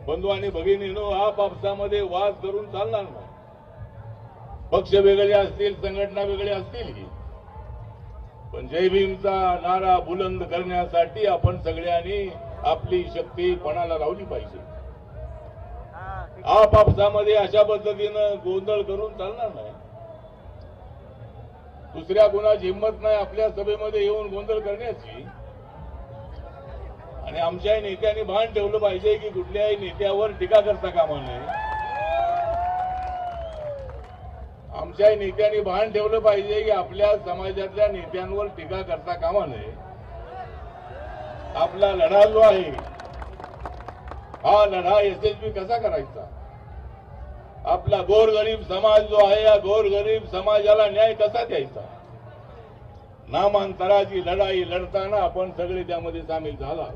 बंधू आणि भगिनीनो, आपापसामध्ये वाद करून चालणार नाही. पक्ष वेगळे असतील, संघटना वेगळे असतील, पण जय भीमचा नारा बुलंद करण्यासाठी आपण सगळ्यांनी आपली शक्ती पणाला लावली पाहिजे. आपापसामध्ये अशा पद्धतीनं गोंधळ करून चालणार नाही. दुसऱ्या कुणाची हिंमत नाही आपल्या सभेमध्ये येऊन गोंधळ करण्याची. आणि आमच्या नेत्यांनी भान ठेवलं पाहिजे की कुठल्याही नेत्यावर टीका करता कामा नये. आमच्या नेत्यांनी भान ठेवलं पाहिजे की आपल्या समाजातल्या नेत्यांवर टीका करता कामा नये. आपला लढा जो आहे हा लढा यशस्वी कसा करायचा. आपला गोरगरीब समाज जो आहे या गोरगरीब समाजाला न्याय कसा द्यायचा. नामांतराची लढाई लढताना आपण सगळे त्यामध्ये सामील झाला.